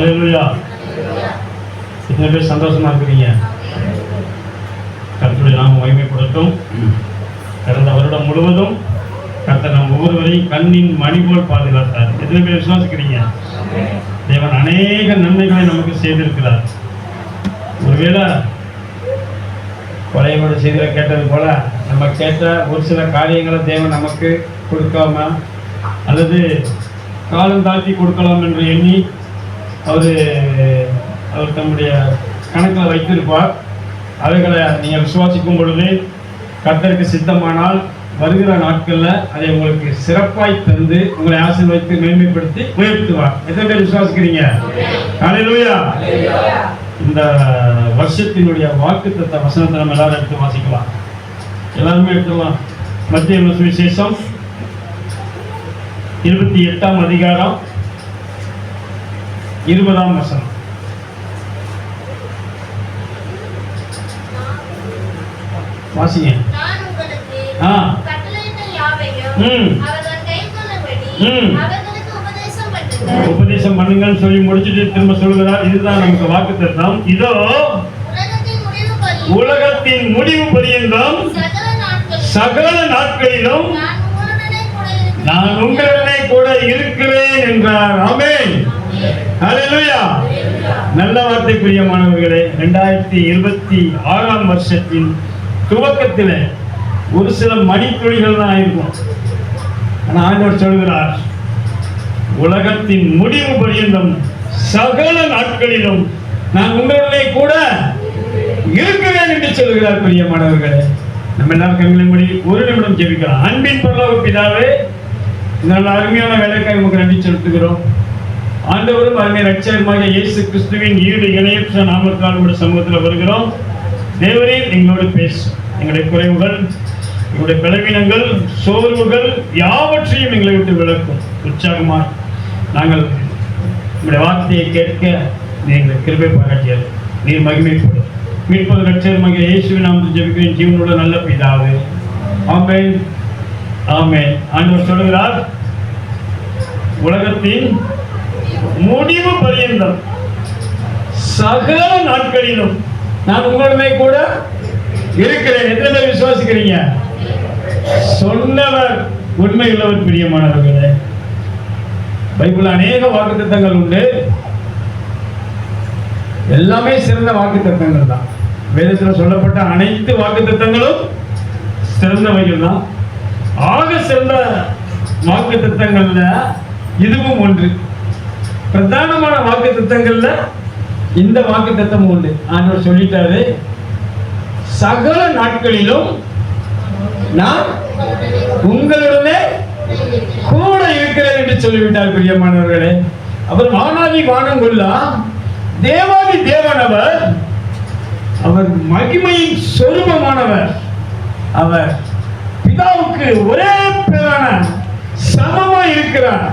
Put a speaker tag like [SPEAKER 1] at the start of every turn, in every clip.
[SPEAKER 1] அல்லேலூயா. எத்தனை பேர் சந்தோஷமா இருக்கிறீங்க? கர்த்தருடைய நாமம் மகிமைப்படட்டும். கடந்த வருடம் முழுவதும் கர்த்தர் நம் ஒவ்வொருவரையும் கண்ணின் மணி போல் பாதுகாத்தார். எத்தனை பேர் விசுவாசிக்கிறீங்க? தேவன் அநேக நன்மைகளை நமக்கு செய்திருக்கிறார். ஒருவேளை பழையவோட செய்திகளை கேட்டது போல நம்ம கேட்ட ஒரு சில காரியங்களை தேவன் நமக்கு கொடுக்காம அல்லது காலம் தாழ்த்தி கொடுக்கலாம் என்று எண்ணி அவர் தம்முடைய கணக்கில் வைத்திருப்பார். அவைகளை நீங்கள் விசுவாசிக்கும் பொழுது கர்த்தருக்கு சித்தமானால் வருகிற நாட்களில் அதை உங்களுக்கு சிறப்பாய் தந்து உங்களை ஆசீர்வதித்து மேன்மைப்படுத்தி உயர்த்துவார். எத்தனை பேர் விசுவாசிக்கிறீங்க? அல்லேலூயா. இந்த வருஷத்தினுடைய வாக்குத்தத்த வசனத்தை நம்ம எல்லாரும் எடுத்து வாசிக்கலாம். எல்லாருமே எடுத்துக்கலாம். மத்தேயு சுவிசேஷம் 28ஆம் அதிகாரம் 20ஆம் வசனம். வாசிங்க. உபதேசம் பண்ணுங்கன்னு சொல்லி முடிச்சுட்டு திரும்ப சொல்கிறார். இதுதான் நமக்கு வாக்குத்தத்தம். இதோ உலகத்தின் முடிவு பரியந்தம் சகல நாட்களிலும் நான் உங்களுடனே கூட இருக்கிறேன் என்றார். ஆமென். அல்லேலூயா. நல்ல வார்த்தை பிரியமானவர்களே. 2026ஆம் வருஷத்தின் துவக்கத்தில் ஒரு சில மணித்துளிகள் தான் இருக்கும். ஆனால் ஆண்டவர் சொல்கிறார், உலகத்தின் முடிவு பரியந்தம் சகல நாட்களிலும் நான் உங்களுடனே கூட இருக்கிறேன் என்று சொல்கிறார். பிரியமானவர்களே, நம்ம எல்லாரும் கண்களை மூடி ஒரு நிமிடம் ஜெபிக்கலாம். அன்பின் பரலோக பிதாவே, நல்ல அருமையான வேலைக்காக நமக்கு நன்றி செலுத்துகிறோம். ஆண்டவரும் அருமை ரட்சகருமாகிய இயேசு கிறிஸ்துவின் ஈடு இணையற்ற நாமத்தால் உங்களுடைய சமூகத்தில் வருகிறோம். தேவரே, எங்களோடு பேசும். எங்களுடைய குறைவுகள், எங்களுடைய பலவீனங்கள், சோர்வுகள் யாவற்றையும் எங்களை விட்டு விளக்கும். உற்சாகமாக நாங்கள் உங்களுடைய வார்த்தையை கேட்க எங்களை கிருபை பாராட்டியது. நீர் மகிமைப்படும். மீட்பது ரட்சகருமாகிய இயேசுவின் நாமத்தில் ஜெபிக்கிறேன் ஜீவனோட நல்ல பிதாவே. ஆமென். ஆமென். ஆண்டவர் சொல்கிறார், உலகத்தின் முடிவு பரியந்தம் சகல நாட்களிலும் நான் உங்களுடனே கூட இருக்கிறேன். எத்தனை பேர் விசுவாசிக்கிறீங்க? சொன்னவர் உண்மை உள்ளவர். பிரியமானவர்களே, பைபிள் அநேக வாக்குத்தத்தங்கள் உண்டு. எல்லாமே சிறந்த வாக்குத்தத்தங்கள் தான். வேதத்தில் சொல்லப்பட்ட அனைத்து வாக்குத்தத்தங்களும் சிறந்தவைகள் தான். ஆக சிறந்த வாக்குத்தத்தங்கள்ல இதுவும் ஒன்று. பிரதானமான வாக்குத்தத்தங்கள்ல இந்த வாக்குத்தத்தம் உண்டு. ஆண்டவர் சொல்லிட்டாரு, சகல நாட்களிலும் நான் உங்களுடனே கூட இருக்கிறேன் என்று சொல்லிவிட்டார். பிரியமானவர்களே, அவர் வானாதி வானம் கொள்ளா தேவாதி தேவனவர். அவர் மகிமையின் சொரூபமானவர். அவர் பிதாவுக்கு ஒரே பேரான சமமா இருக்கிறார்.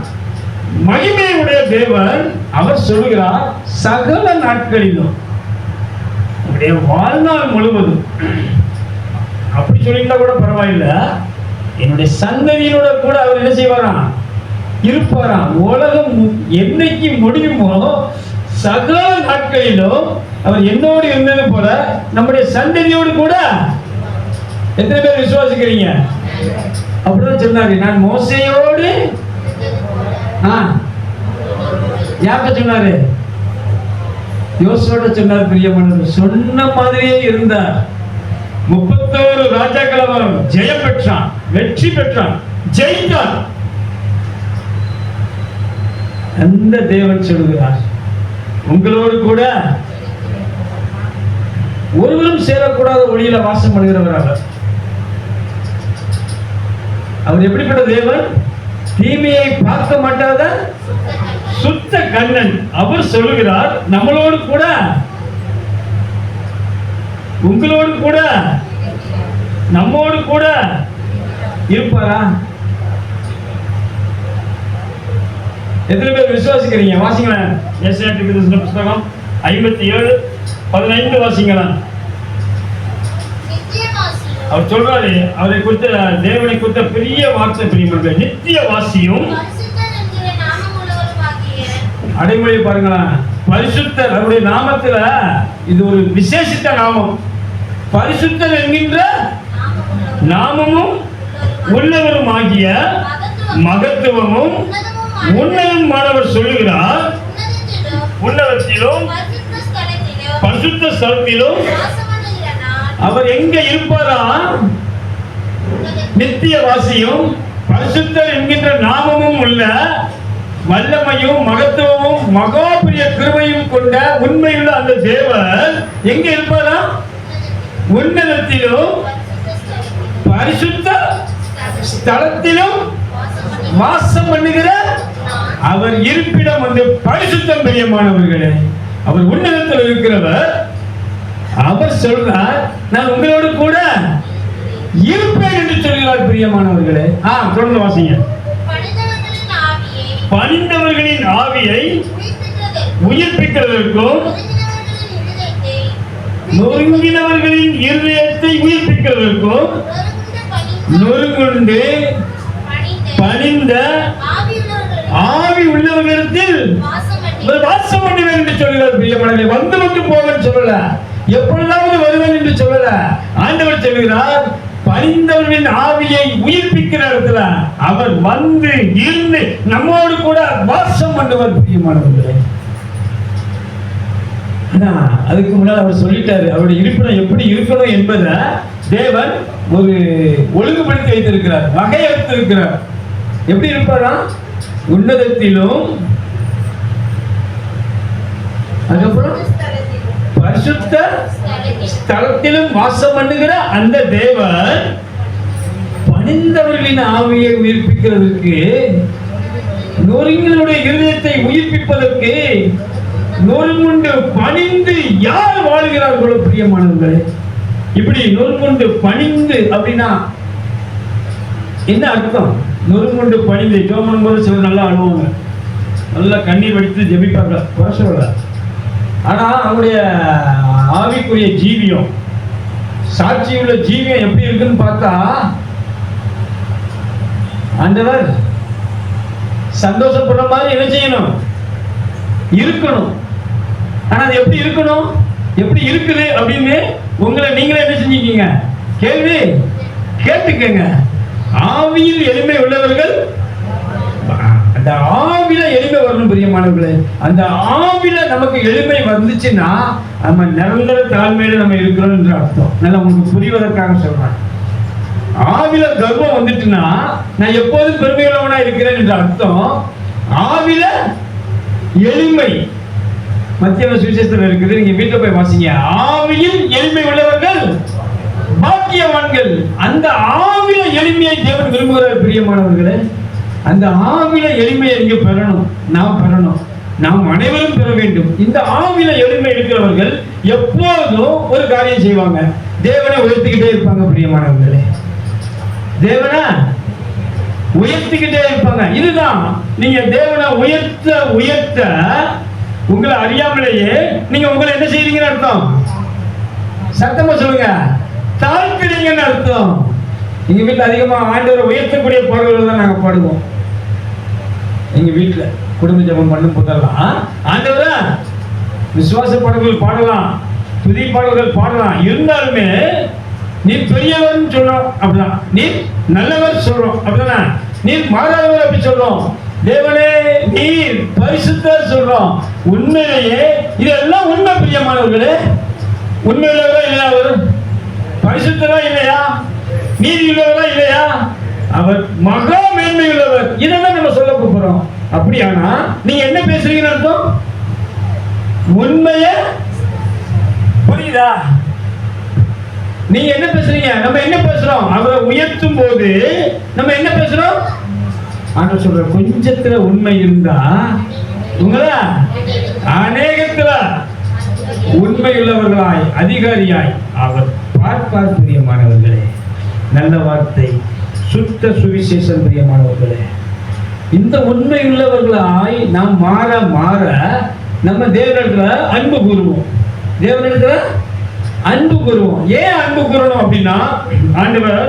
[SPEAKER 1] மகிமையுடைய தேவன். அவர் சொல்கிறார், சகல நாட்களிலும், அவருடைய வாழ்நாள் முழுவதும். அப்படி சொல்லிட்டா கூட பரவாயில்ல, என்னுடைய சந்ததியினோட கூட அவர் என்ன செய்வாராம்? இருப்பாராம். உலகம் என்னைக்கு முடியுமோ சகல நாட்களிலும் அவர் என்னோடு இருந்தது போல நம்முடைய சந்ததியோடு கூட. எத்தனை பேர் விசுவாசிக்கிறீங்க? அப்படிதான் சொன்னாரு. நான் மோசையோடு யார்கிட்ட சொன்னாரு? யோசுவாட்ட சொன்னார். பிரியமானவர், சொன்ன மாதிரியே இருந்தார். 31 ராஜாக்கள் அவன் ஜெயம் பெற்றான், வெற்றி பெற்றான், ஜெயித்தான். அந்த தேவன் சொல்கிறார், உங்களோடு கூட ஒருவரும் சேரக்கூடாத ஒளியில வாசம் பண்ணுகிறவர் அவர். அவர் எப்படிப்பட்ட தேவன்? தீமையை பார்க்க மாட்டாத சுத்த கண்ணன். அவர் சொல்லுகிறார், நம்மளோடு கூட உங்களோடு கூட நம்மோடு கூட இருப்பாரா? எத்தனை பேர் விசுவாசிக்கிறீங்க? வாசிங்களேன். ஏசாயா தீர்க்கதரிசன புத்தகம் 57:15 வாசிங்களேன். அவர் சொல்றாரு, அவரை குறித்த தேவனை குறித்த பெரிய வார்த்தை பிரியமானவர்களே, நித்திய வாசியும் அடைமொழி பாருங்களேன். பரிசுத்தர், அவருடைய நாமத்துல இது ஒரு விசேஷித்த நாமம். பரிசுத்தர் என்கின்ற நாமமும் உள்ளவரும் ஆகிய மகத்துவமும் உன்னதமானவர் சொல்லுகிறார். உன்னதத்திலும் பரிசுத்த ஸ்தலத்திலும் அவர் எங்க இருப்பாரா? நித்திய வாசியும் பரிசுத்தர் என்கின்ற நாமமும் உள்ள வல்லமையும் மகத்துவமும் மகா பெரிய கிருபையும் கொண்ட உண்மையுள்ள அந்த தேவன் எங்க இருப்பாரா? உன்னதத்திலும் பரிசுத்த ஸ்தலத்திலும் வாசம் பண்ணுகிற அவர் இருப்பிடம் வந்து பரிசுத்தம். பிரியமானவர்களே, அவர் உன்னதத்தில் இருக்கிறவர். அவர் சொல்றார், நான் உங்களோடு கூட இருப்பேன் என்று சொல்கிறார். பிரியமானவர்களே, தொடர்ந்து வாசிங்க. பணிந்தவர்களின் ஆவியை உயிர்ப்பிக்கிறதற்கும் நொறுங்கினவர்களின் இருதயத்தை உயிர்ப்பிக்கிறதற்கும் நொறுங்குண்டு பணிந்த ஆவி உள்ளவர்களிடத்தில் வாசம் பண்ணுவேன் என்று சொல்கிறார். பிரியமானவர்களே, வந்து வந்து போவேன் சொல்லல, எப்பொழுதாவது வருவேன் என்று சொல்லல. ஆண்டவர் சொல்கிறார், பணிந்தவர்களின் ஆவியை உயிர்ப்பிக்கிற இடத்துல அவர் வந்து இருந்து நம்மோடு கூட வாசம் பண்ணுவார். பிரியமானவர்களே, அதுக்கு முன்னால் அவர் சொல்லிட்டாரு, அவருடைய இருப்பிடம் எப்படி இருக்கணும் என்பதை தேவன் ஒரு ஒழுங்குபடுத்தி வைத்திருக்கிறார், வகையறுத்திருக்கிறார். எப்படி இருப்பாரா? உன்னதத்திலும் அதுக்கப்புறம் பரிசுத்த ஸ்தலத்திலும் வாசம் பண்ணுகிற அந்த தேவன் பணிந்தவர்களின் ஆவியை உயிர்ப்பிக்கிறதுக்கு, நொறுங்கினுடைய இருதயத்தை உயிர்ப்பிப்பதற்கு, நொறுங்குண்டு பணிந்து யார் வாழ்கிறார்களோ பிரியமானவர்களே. இப்படி நொறுங்குண்டு பணிந்து அப்படின்னா என்ன அர்த்தம்? நொறுங்குண்டு பணிந்து ஜோமன் போது சிலர் நல்லா அழுவாங்க, நல்லா கண்ணீர் வடித்து ஜெபிப்பாங்க, குறை சொல்லல. ஆனா அவங்களுடைய ஆவிக்குரிய ஜீவியம், சாட்சியுள்ள ஜீவியம் எப்படி இருக்குன்னு பார்த்தா, ஆண்டவர் சந்தோஷப்படுற மாதிரி என்ன செய்யணும்? இருக்கணும். ஆனா அது எப்படி இருக்கணும்? எப்படி இருக்குது அப்படின்னு உங்களை நீங்களே என்ன செஞ்சீங்க? கேள்வி கேட்டுக்கங்க. ஆவியில் எளிமை உள்ளவர்கள், அந்த ஆவில எளிமை வரணும். பிரியமானவர்களே, அந்த ஆவில நமக்கு எளிமை வந்துச்சுன்னா நம்ம நிரந்தர தாழ்மையில நம்ம இருக்கிறோம் என்று அர்த்தம். நல்லா உங்களுக்கு புரிவதற்காக சொல்றேன். ஆவில கர்வம் வந்துட்டுன்னா நான் எப்போதும் பெருமையுள்ளவனா இருக்கிறேன் என்று அர்த்தம். ஆவில எளிமை மத்திய சுவிசேஷத்தில் இருக்குது, நீங்க வீட்டில் போய் வாசிங்க. ஆவியில் எளிமை உள்ளவர்கள் பாக்கியவான்கள். அந்த ஆவில எளிமையை தேவன் விரும்புகிறார். பிரியமானவர்களே, அந்த ஆவில எளிமையை நீங்க பெறணும், நாம் பெறணும், நாம் அனைவரும் பெற வேண்டும். இந்த ஆவில எளிமை இருக்கிறவர்கள் எப்போதும் ஒரு காரியம் செய்வாங்க, தேவனை உயர்த்திக்கிட்டே இருப்பாங்க. பிரியமானவர்களே, தேவனை உயர்த்திக்கிட்டே இருப்பாங்க. இதுதான், நீங்க தேவனை உயர்த்த உயர்த்த உங்களை அறியாமலேயே நீங்க உங்களை என்ன செய்றீங்கன்னு அர்த்தம். சத்தமா சொல்லுங்க, தாழ்த்துறீங்கன்னு அர்த்தம். எங்க வீட்டுல அதிகமா ஆண்டவரை உயர்த்தக்கூடிய பாடல்கள் தான் நாங்க பாடுவோம். எங்க வீட்டுல குடும்ப ஜெபம் பண்ணும் போதெல்லாம் ஆண்டவரை விசுவாச பாடல்கள் பாடலாம், துதி பாடல்கள் பாடலாம். இருந்தாலுமே நீ பெரியவர் சொல்றோம் அப்படிதான், நீ நல்லவர் சொல்றோம் அப்படிதான், நீ மாறாதவர் அப்படி சொல்றோம், தேவனே நீர் பரிசுத்தர் சொல்றோம். உண்மையிலேயே இதெல்லாம் உண்மை. பிரியமானவர்களே, உண்மையுள்ளவரா இல்லையா? அவர் பரிசுத்தரா இல்லையா? நீதி உள்ளவரா இல்லையா? அவர் மகா மேன்மை உள்ளவர். இதெல்லாம் நம்ம சொல்ல போறோம். அப்படியானா நீங்க என்ன பேசுறீங்கன்னு அர்த்தம்? உண்மைய புரியுதா? நீங்க என்ன பேசுறீங்க? நம்ம என்ன பேசுறோம்? அவரை உயர்த்தும் போது நம்ம என்ன பேசுறோம்? ஆண்டவர் சொல்ற, கொஞ்சத்துல உண்மை இருந்தா உங்கள அநேகத்துல உண்மையுள்ளவர்களாய் அதிகாரியாய் அவர் பார்ப்பார். பிரியமானவர்களே, நல்ல வார்த்தை, சுத்த சுவிசேஷம். பிரியமானவர்களே, இந்த உண்மையுள்ளவர்களாய் நாம் மாற மாற நம்ம தேவனிடத்துல அன்பு கூறுவோம். தேவனிடத்துல அன்பு கூறுவோம். ஏன் அன்பு கூறணும் அப்படின்னா, ஆண்டவர்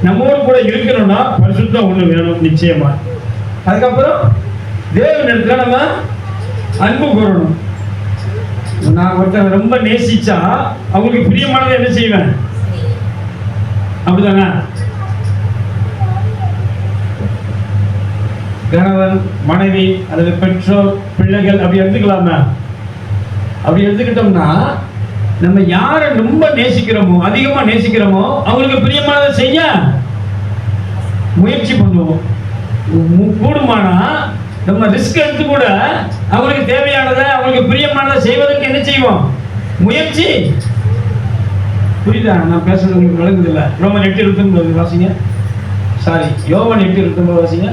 [SPEAKER 1] நம்மோடு கூட இருக்கணும்னா பரிசுத்தம் ஒண்ணு வேணும் நிச்சயமா. அதுக்கப்புறம் தேவனிடத்துல நம்ம அன்பு கூறணும். நான் ஒருத்தர் ரொம்ப நேசிச்சா அவங்களுக்கு பிரியமானதை என்ன செய்வேன்? அப்படிதானே? கணவன், மனைவி அல்லது பெற்றோர், பிள்ளைகள் அப்படி எடுத்துக்கலாமா? அப்படி எடுத்துக்கிட்டோம்னா நம்ம யாரை ரொம்ப நேசிக்கிறோமோ, அதிகமா நேசிக்கிறோமோ அவங்களுக்கு பிரியமானதை செய்ய முயற்சி பண்ணுவோம். கூடுமானா நம்ம ரிஸ்க் எடுத்து கூட அவங்களுக்கு தேவையானதை, அவங்களுக்கு பிரியமானதை செய்வதற்கு என்ன செய்வோம்? முயற்சி. புரியுதா நான் பேசுறது? உங்களுக்கு விளங்குது இல்ல? ரோமன் 8:29 வாசிங்க. சாரி, யோவான் 8:29 வாசிங்க.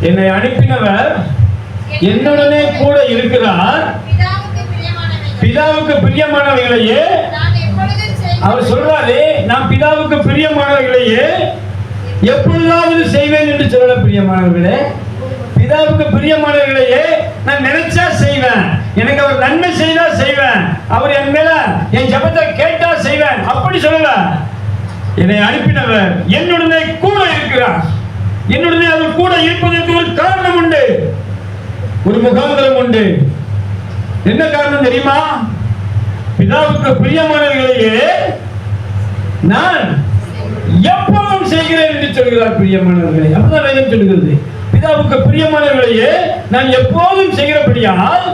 [SPEAKER 1] என்னை அனுப்பினவர் என்னுடனே கூட இருக்கிறார். பிதாவுக்கு பிரியமானவைகளையே அவர் சொல்றாரு, நான் பிதாவுக்கு பிரியமானவைகளையே எப்பொழுதாவது செய்வேன் என்று சொல்ல. பிரியமானவர்களே, பிதாவுக்கு பிரியமானவர்களையே நான் நினைச்சா செய்வேன். எனக்கு அவர் நன்மை செய்தா செய்வேன். அவர் என் மேல என் ஜெபத்தை கேட்டா செய்வேன். அப்படி சொல்லல. என்னை அனுப்பினவர் என்னுடனே கூட இருக்கிறார். என்னுடனே அவர் கூட இருப்பதற்கு ஒரு காரணம் உண்டு, ஒரு முகாந்திரம் உண்டு. என்ன காரணம் தெரியுமா? பிதாவுக்கு பிரியமானவர்களையே நான் எப்போதும் செய்கிறேன் என்று சொல்கிறார். பிரியமானவர்களே, அப்பதான் வேதம் சொல்கிறது. பிதாவுக்கு பிரியமானவர்களையே நான் எப்போதும் செய்கிறபடியால்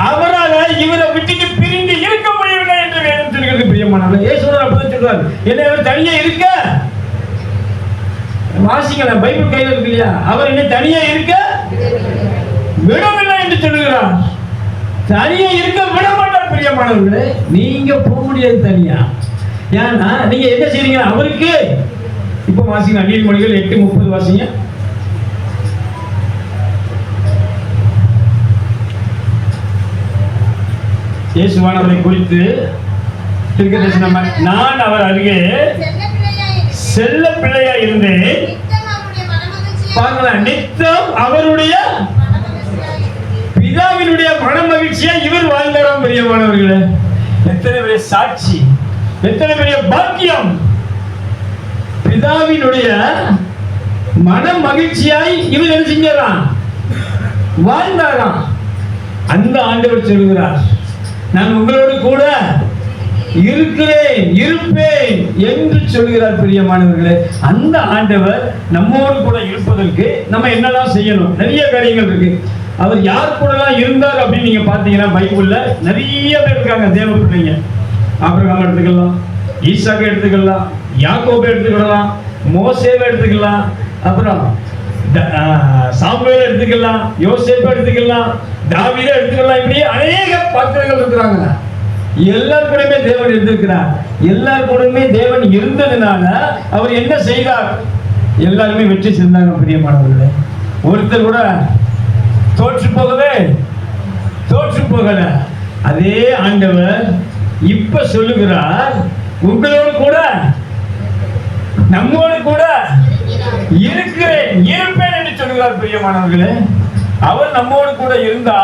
[SPEAKER 1] அவரால் இவரை விட்டுட்டு பிரிந்து இருக்க முடியவில்லை என்று வேதம் சொல்கிறது. பிரியமானவர்களே, இயேசுவார் அப்பதான் சொல்றார், என்னை அவர் தனியே இருக்க வாசிக்கலாம். பைபிள் கையில் இருக்கு இல்லையா? அவர் என்னை தனியே இருக்க விடவில்லை என்று சொல்லுகிறார். தனியே இருக்க விட மாட்டார். பிரியமானவர்களே, நீங்க போக முடியாது தனியா. ஏன்னா நீங்க என்ன செய்றீங்க? அவருக்கு இப்ப வாசிங்க. நீதிமொழிகள் 8:30 வாசிங்க. இயேசுவானவரை குறித்து தீர்க்கதரிசனம், நான் அவர் அருகே செல்ல பிள்ளையா இருந்தேன். பாருங்களேன், நித்தம் அவருடைய பிதாவினுடைய மன மகிழ்ச்சியா இவர் வாழ்ந்தாராம். பிரியமானவர்களே, எத்தனை பெரிய சாட்சி, எத்தனை பெரிய பாக்கியம். பிதாவினுடைய மன மகிழ்ச்சியாய் இவர் என்ன செஞ்சாராம்? வாழ்ந்தாராம். அந்த ஆண்டவர் சொல்கிறார், நான் உங்களோடு கூட இருக்கிறேன், இருப்பேன் என்று சொல்கிறார். பிரியமானவர்களே, அந்த ஆண்டவர் நம்மோடு கூட இருப்பதற்கு நம்ம என்னெல்லாம் செய்யணும்? நிறைய காரியங்கள் இருக்கு. அவர் யார் கூடலாம் இருந்தார் அப்படின்னு நீங்க பாத்தீங்கன்னா பைபிள்ல நிறைய பேர் இருக்காங்க. தேவ பிள்ளைங்க. ஆபிரகாம் எடுத்துக்கலாம், ஈசாக்கை எடுத்துக்கலாம், யாக்கோபை எடுத்துக்கலாம், மோசேவை எடுத்துக்கலாம், அப்புறம் சாமுவேலை எடுத்துக்கலாம், யோசேப்பை எடுத்துக்கலாம், தாவீதை எடுத்துக்கலாம். இப்படி அநேக பாத்திரங்கள் இருக்கிறாங்க. எல்லார் கூடமே தேவன் இருந்திருக்கிறார். எல்லார் கூடமே தேவன் இருந்ததுனால அவர் என்ன செய்தார்? எல்லாருமே வெற்றி செஞ்சாங்க. பிரியமானவர்களே, ஒருத்தர் கூட தோற்று போகல. அதே ஆண்டவர் இப்ப சொல்லுகிறார், உங்களோடு கூட நம்மோடு கூட இருக்கிறேன், இருப்பேன் என்று சொல்லுகிறார். பிரியமானவர்களே, அவர் நம்மோடு கூட இருந்தா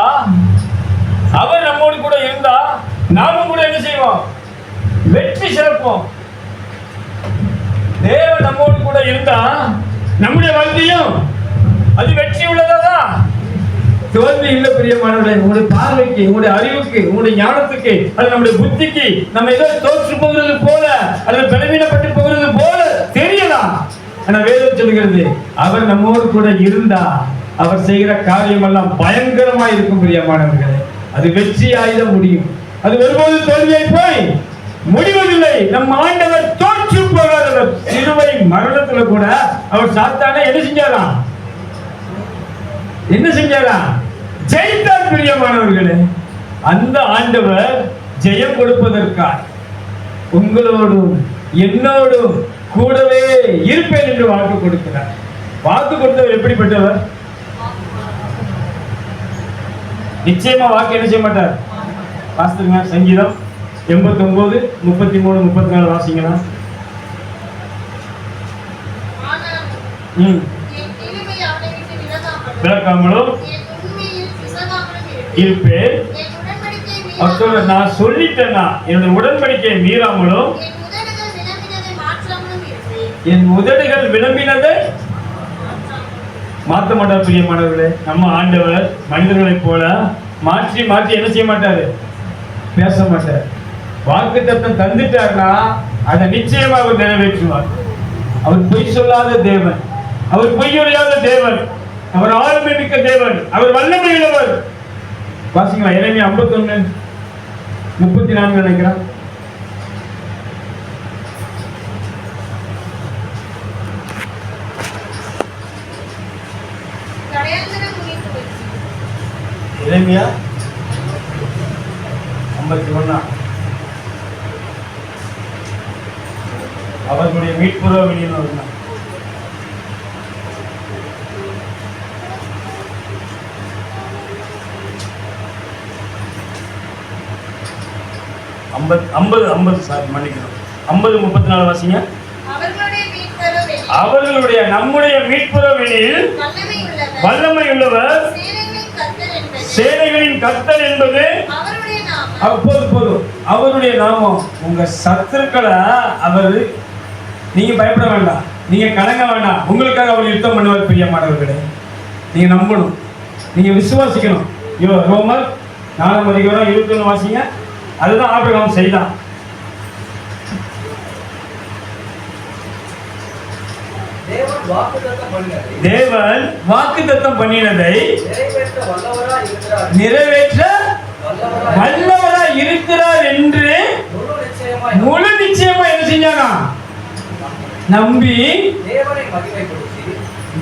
[SPEAKER 1] நாமும் கூட என்ன செய்வோம்? வெற்றி சிறப்போம். தேவன் நம்மோடு கூட இருந்தா நம்முடைய வாழ்க்கையும் அது வெற்றி உள்ளதாதான், தோல்வி இல்லை. பிரியமானவர்களே, உங்களுடைய பார்வைக்கு, உங்களுடைய அறிவுக்கு, உங்களுடைய ஞானத்துக்கு, அது நம்முடைய புத்திக்கு நம்ம ஏதோ தோற்று போகிறது போல அல்லது பலவீனப்பட்டு போகிறது போல தெரியலாம். ஆனா வேதம் சொல்கிறது, அவர் நம்மோடு கூட இருந்தா அவர் செய்கிற காரியம் எல்லாம் பயங்கரமா இருக்கும். பிரியமானவர்களே, அது வெற்றியாயிட முடியும். அது ஒருபோது தோல்வியை போய் முடிவதில்லை. நம் ஆண்டவர் தோற்று போகாதவர். சிலுவை மரணத்துல கூட அவர் சாத்தானே என்ன செஞ்சாராம்? ஜெயித்தார். பிரியமானவர்களே, அந்த ஆண்டவர் ஜெயம் கொடுப்பதற்காக உங்களோடும் என்னோடும் கூடவே இருப்பேன் என்று வாக்கு கொடுக்கிறார். வாக்கு கொடுத்தவர் எப்படிப்பட்டவர்? நிச்சயமா வாக்கு என்ன செய்ய மாட்டார். வாசித்துங்க, சங்கீதம் 89, 33, 34 வாசிங்களா. விளக்காமலும் இருப்பேன். நான் சொல்லிட்டேன்னா என்னுடைய உடன்படிக்கையை மீறாமலும் என் உதடுகள் விளம்பினதை மாற்ற மாட்டார். பிரியமானவர்களே, நம்ம ஆண்டவர் மனிதர்களைப் போல மாற்றி மாற்றி என்ன செய்ய மாட்டாரு, பேச மாட்டார். வாக்குத்தத்தம் தந்துட்டார்னா அதை நிச்சயமா அவர் நிறைவேற்றுவார். அவர் பொய் சொல்லாத தேவன், அவர் பொய்யுரையாத தேவன், அவர் ஆளுமை மிக்க தேவன், அவர் வல்லமை உள்ளவர். வாசிங்களா, எரேமியா 51:34 நினைக்கிறேன். எரேமியா 51. அவர்களுடைய மீட்புற வெளியில் வருகிறார். 50 சார் மன்னிக்கணும், 50:34 வாசிங்க. அவர்களுடைய நம்முடைய மீட்புறவெளியில் வல்லமை உள்ளவர், சேனைகளின் கர்த்தர் என்பது போதும். அவருடைய நாமம். உங்க சத்துருக்களை அவர், நீங்க பயப்பட வேண்டாம், நீங்க கலங்க வேண்டாம். உங்களுக்காக அவர் யுத்தம் பண்ணுவார். பிரியமானவர்களே, நீங்க நம்பணும், நீங்க விசுவாசிக்கணும். ரோமர் 4:21 வாசிங்க. அதுதான் ஆபிரகாம் செய்தான். தேவன் வாக்குத்தத்தம் பண்ணினதை நிறைவேற்ற வல்லவராய் இருக்கிறார் என்று முழு நிச்சயமா என்ன செஞ்சானா, நம்பி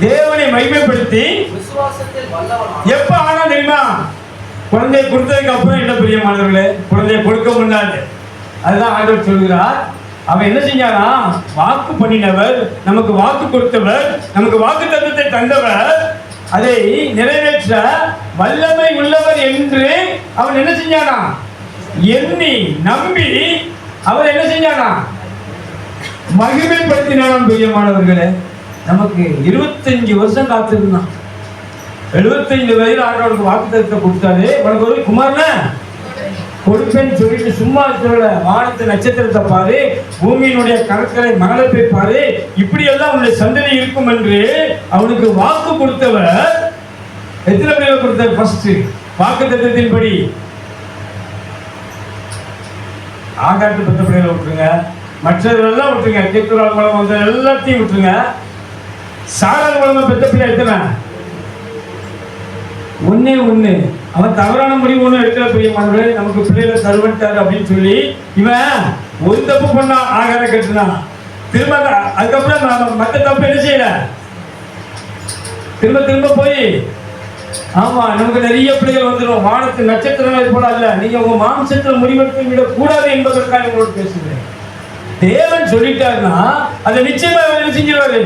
[SPEAKER 1] தேவனை மகிமைப்படுத்தி எப்ப ஆனா தெரியுமா, குழந்தையை கொடுத்ததுக்கு அப்புறம். என்ன பிரியமானவர்களே, குழந்தையை கொடுக்க முன்னாடி அதுதான் ஆண்டவர் சொல்கிறார். அவன் என்ன செஞ்சானா, வாக்கு பண்ணினவர், நமக்கு வாக்கு கொடுத்தவர், நமக்கு வாக்கு தத்தத்தை தந்தவர், அதை நிறைவேற்ற வல்லமை உள்ளவர் என்று அவன் என்ன செஞ்சானா, எண்ணி நம்பி அவர் என்ன செஞ்சானா, மகிமைப்படுத்தினான். பிரியமானவர்களே, நமக்கு 25 வருஷம் காத்திருந்தான். 75 வயதில் ஆண்டவருக்கு வாக்கு தத்தத்தை கொடுத்தாரு. உனக்கு ஒரு குமாரன கொடுப்பேன்னு சொல்லிட்டு சும்மா சொல்ல, வானத்து நட்சத்திரத்தை பாரு, பூமியினுடைய கடற்கரை மணலை பாரு, இப்படி எல்லாம் அவனுடைய சந்ததி இருக்கும் என்று அவனுக்கு வாக்கு கொடுத்தவர். எத்தனை பேரை கொடுத்தார்? ஃபர்ஸ்ட் வாக்கு தத்தத்தின்படி ஆகாட்டு பத்த பிள்ளைகளை விட்டுருங்க, மற்றவர்களெல்லாம் விட்டுருங்க, கேத்துரால் மூலம் வந்த எல்லாத்தையும் விட்டுருங்க. சாரால் மூலமா பெத்த பிள்ளை எத்தனை? ஒண்ணு. அவன் தவறான முடிவு ஒண்ணு எடுக்கிற. பிரியமானவர்களே, நமக்கு பிள்ளைகளை தருவட்டாரு அப்படின்னு சொல்லி இவன் ஒரு தப்பு பண்ணா, ஆகார கட்டுனான். திரும்ப அதுக்கப்புறம் மற்ற தப்பு என்ன செய்யல, திரும்ப போய் ஆமா நமக்கு நிறைய பிள்ளைகள் வந்துடும். வானத்து நட்சத்திரங்கள் போல அல்ல, நீங்க உங்க மாம்சத்தில் முடிவெடுத்து விடக் கூடாது என்பதற்காக உங்களோட பேசுகிறேன். தேவன் சொல்லிட்டாருன்னா அதை நிச்சயமா என்ன செஞ்சிருவாரு,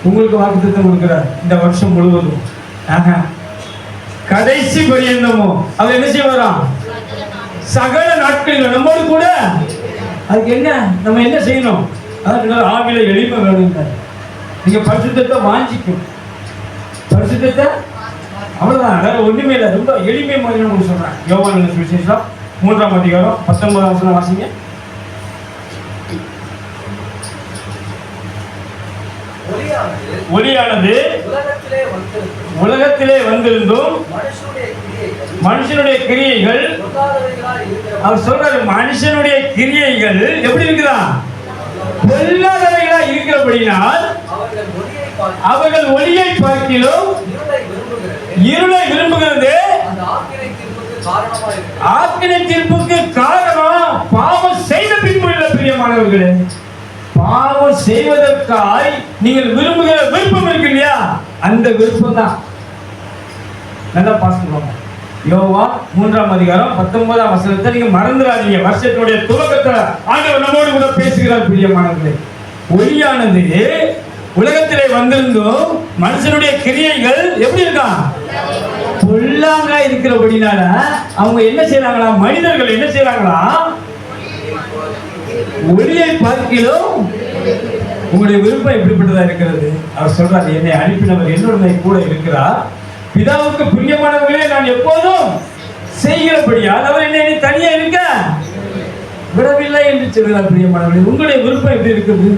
[SPEAKER 1] உங்களுக்கு வாக்குத்தத்தம் கொடுக்கிறார் இந்த வருஷம் முழுவதும். கடைசி பரியந்தமோ அவர் என்ன செய்வாராம், சகல நாட்களில் நம்மோடு கூட. அதுக்கு என்ன, நம்ம என்ன செய்யணும், அதாவது ஆவில எளிமை வேணுங்க. நீங்க பரிசுத்தத்தை வாஞ்சிக்கும், பரிசுத்தத்தை அவ்வளவுதான், வேற ஒண்ணுமே இல்லை. ரொம்ப எளிமை மாதிரி உங்களுக்கு சொல்றேன். யோவான் சுவிசேஷம் 3ஆம் அதிகாரம் 19ஆம் வசனம் வாசிங்க. ஒளியானது உலகத்திலே வந்திருந்தும் மனுஷனுடைய கிரியைகள், அவர் சொல்றாரு, மனுஷனுடைய கிரியைகள் எப்படி இருக்குதா, பொல்லாதவைகளா இருக்கிறபடினால் அவர்கள் ஒளியை பார்க்கிலும் இருளை விரும்புகிறது. ஆக்கினை தீர்ப்புக்கு காரணம் பாவம் செய்த பின்பு இல்லை. பிரியமானவர்களே, பாவம் செய்வதற்காய் நீங்கள் விரும்புகிற விருப்பம் இருக்கு இல்லையா, அந்த விருப்பம் தான். நல்லா பாஸ்ட் யோவான் 3ஆம் அதிகாரம் 19ஆம் வசனத்தை நீங்க மறந்துடாதீங்க. வருஷத்தினுடைய துவக்கத்துல ஆண்டவர் நம்மோடு கூட பேசுகிறார். பிரியமானவர்களே, ஒளியானது உலகத்திலே வந்திருந்தும் மனுஷனுடைய கிரியைகள் எப்படி இருக்கா, பொல்லாங்க இருக்கிறபடினால அவங்க என்ன செய்யறாங்களா, மனிதர்கள் என்ன செய்யறாங்களா, ஒளியை பார்க்கிலும் உங்களுடைய விருப்பம் எப்படிப்பட்டதா இருக்கிறது. அவர் சொல்றாரு, என்னை அனுப்பினவர் என்னுடைய கூட இருக்கிறார், பிதாவுக்கு பிரியமானவர்களே நான் எப்போதும் செய்கிறபடியால் அவர் என்னை தனியா இருக்க விடவில்லை என்று சொல்கிறார். பிரியமானவர்களே, உங்களுடைய விருப்பம் எப்படி இருக்குது,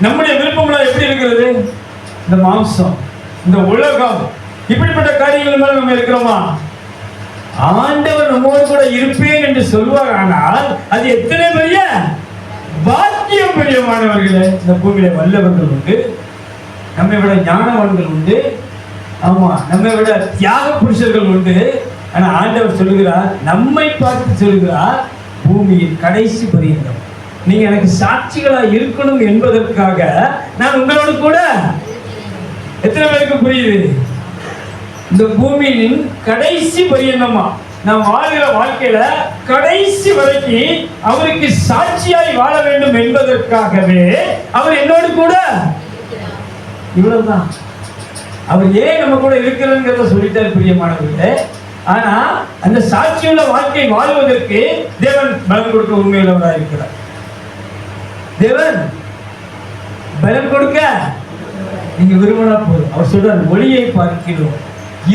[SPEAKER 1] நம்முடைய விருப்பம்லாம் எப்படி இருக்கிறது? இந்த மாம்சம், இந்த உலகம், இப்படிப்பட்ட காரியங்கள் மேல நம்ம இருக்கிறோமா? ஆண்டவர் நம்மோடு கூட இருப்பேன் என்று சொல்வார். ஆனால் அது எத்தனை பெரிய பாக்கியம் பெரியமானவர்களே. இந்த பூமியில வல்லவர்கள் உண்டு, நம்மை விட ஞானவான்கள் உண்டு, ஆமா, நம்மை விட தியாக புருஷர்கள் உண்டு. ஆனா ஆண்டவர் சொல்லுகிறார், நம்மை பார்த்து சொல்லுகிறார், பூமியின் கடைசி பரியந்தம் நீங்க எனக்கு சாட்சிகளா இருக்கணும் என்பதற்காக நான் உங்களோடு கூட. எத்தனை பேருக்கு புரியுது? இந்த பூமியின் கடைசி பரியந்தமா நாம் வாழ்கிற வாழ்க்கையில கடைசி வரைக்கும் அவருக்கு சாட்சியாய் வாழ வேண்டும் என்பதற்காகவே அவர் என்னோடு கூட. இவ்வளவுதான். அவர் ஏன் நம்ம கூட இருக்கிறதுங்கிறத சொல்லிட்டார் பிரியமானவர்களே. ஆனா அந்த சாட்சியுள்ள வாழ்க்கை வாழ்வதற்கு தேவன் பலன் கொடுக்க உண்மையுள்ளவராக இருக்கிறார். தேவன் பலன் கொடுக்க நீங்க விரும்பினா போதும். அவர் சொல்றார், ஒளியை பார்க்கிறோம்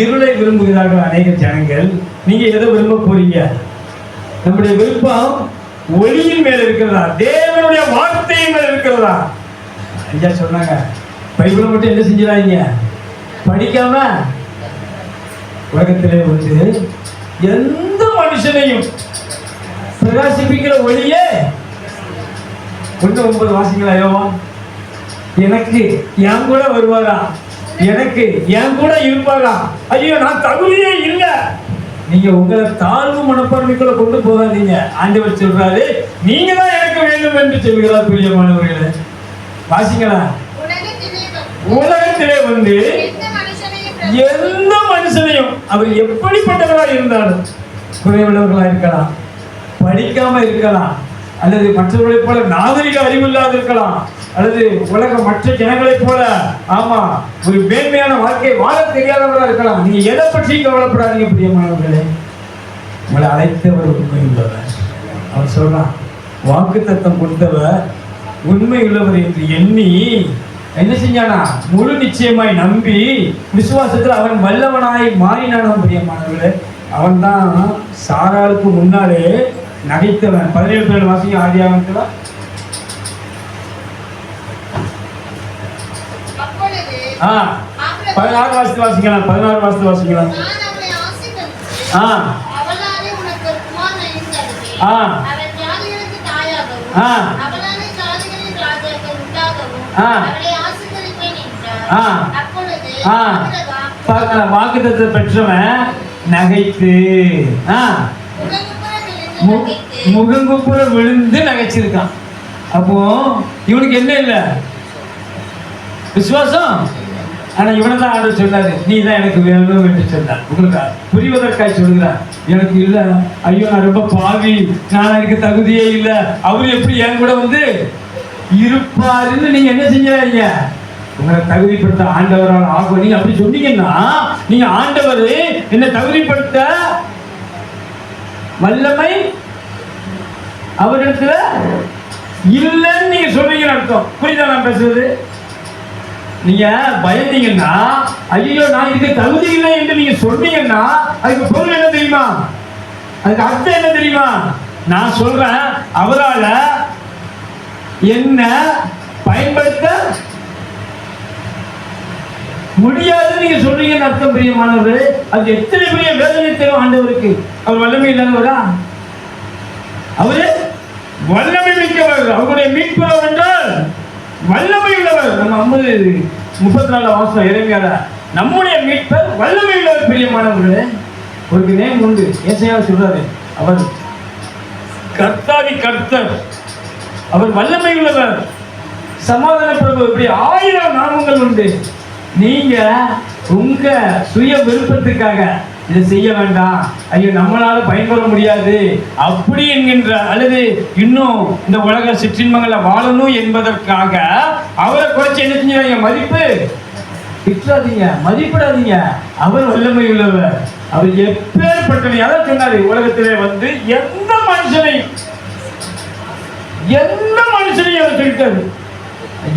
[SPEAKER 1] இருளை விரும்புகிறார்கள் அநேக ஜனங்கள். நீங்க எதை விரும்ப போறீங்க? நம்முடைய விருப்பம் ஒளியின் மேல இருக்கிறதா, தேவனுடைய வார்த்தையின் மேல இருக்கிறதா? ஐயா சொன்னாங்க, பைபிளை மட்டும் என்ன செஞ்சிடாதீங்க, படிக்காம. உலகத்திலே வந்து எந்த மனுஷனையும் பிரகாசிப்பிக்கிற ஒளியே 1:9 வாசிங்களா யோவான். எனக்கு என் கூட வருவாரா, எனக்கு என் கூட இருப்பாரா? ஐயோ நான் தகுதியே இல்லை. நீங்க உங்களை தாழ்வு மனப்பான்மைக்குள்ள கொண்டு போகாதீங்க. ஆண்டவர் சொல்றாரு, நீங்க தான் எனக்கு வேண்டும் என்று சொல்கிறார். பிரியமானவர்களே வாசிங்களா. உலகத்திலே வந்து எந்த மனுஷனையும் அவர் எப்படிப்பட்டவராக இருந்தாலும், குறைவுள்ளவர்களா இருக்கலாம், படிக்காம இருக்கலாம், அல்லது மற்றவர்களைப் போல நாகரிக அறிவு இல்லாத இருக்கலாம், அல்லது உலக மற்ற ஜனங்களைப் போல ஆமா ஒரு மேன்மையான வாழ்க்கை வாழ தெரியாதவராக இருக்கலாம். நீங்க எதை பற்றி கவலைப்படாதீங்க பிரியமானவர்களே. உங்களை அழைத்தவர் உண்மை உள்ளவர். அவர் சொல்றான், வாக்குத்தத்தம் கொடுத்தவர் உண்மை உள்ளவர் என்று எண்ணி என்ன செஞ்சானா, முழு நிச்சயமாய் நம்பி விசுவாசத்தில் அவன் வல்லவனாய் மாறினான். பிரியமானவர்களே, அவன் தான் சாராளுக்கு முன்னாலே நகைத்தவன். 17 பேர் வாசிங்க ஆதியாகமத்துல. 16 வாசித்து வாசிக்கலாம். 16 வாசித்து வாசிக்கலாம். வாக்குத்தத்தை பெற்றவன் நகைத்து முகங்குப்புற விழுந்து நகைச்சிருக்கான். அப்போ இவனுக்கு என்ன இல்லை? விசுவாசம். ஆனா இவனை தான் ஆண்டவர் சொன்னாரு, நீ தான் எனக்கு வேணும் என்று சொன்னார். உங்களுக்கு புரிவதற்காக சொல்லுகிறார், எனக்கு இல்ல, ஐயோ நான் ரொம்ப பாவி, நான் எனக்கு தகுதியே இல்லை, அவர் எப்படி என் கூட வந்து இருப்பாருன்னு நீங்க என்ன செஞ்சாதீங்க. உங்களை தகுதிப்படுத்த ஆண்டவரால் ஆகும். நீங்க அப்படி சொன்னீங்கன்னா, நீங்க ஆண்டவர் என்ன தகுதிப்படுத்த வல்லமை அவரிடத்துல இல்லைன்னு நீங்க சொல்றீங்கன்னு அர்த்தம். புரியுதா நான் பேசுறது? நீங்க பயந்தீங்கன்னா, ஐயோ நான் இதுக்கு தகுதி இல்லை என்று நீங்க சொன்னீங்கன்னா, அதுக்கு பொருள் என்ன தெரியுமா? அதுக்கு அர்த்தம் என்ன தெரியுமா? நான் சொல்றேன், அவரால என்ன பயன்படுத்த முடியாதுன்னு நீங்க சொல்றீங்கன்னு அர்த்தம். பிரியமானவர்களே, அது எத்தனை பெரிய வேதனை தரும் ஆண்டவருக்கு. அவர் வல்லமை இல்லாதவரா? அவரு வல்லமை மிக்கவர். அவருடைய மீட்பவர் என்றால் வல்லமை உள்ளவர். நம்ம 34 வாசம் இறைமையால நம்முடைய மீட்பர் வல்லமை உள்ளவர். பிரியமானவர்களே, ஒரு நேம் உண்டு. ஏசாயா சொல்றாரு, அவர் கர்த்தாதி கர்த்தர், அவர் வல்லமை உள்ளவர், சமாதான பிரபு. இப்படி 1000 நாமங்கள் உண்டு. நீங்க உங்க சுய விருப்பத்துக்காக இதை செய்ய வேண்டாம், ஐயோ நம்மளால பயன்பெற முடியாது அப்படி என்கின்ற, அல்லது இன்னும் இந்த உலக சிற்றின்பங்களை வாழணும் என்பதற்காக அவரை குறைச்சி என்ன செஞ்சாங்க? மதிப்பு விட்டுறாதீங்க, மதிப்பிடாதீங்க. அவர் வல்லமை உள்ளவர். அவர் எப்பேற்பட்ட, அதான் சொன்னாரு, உலகத்திலே வந்து எந்த மனுஷனையும் அவர் சொல்லிட்டாரு.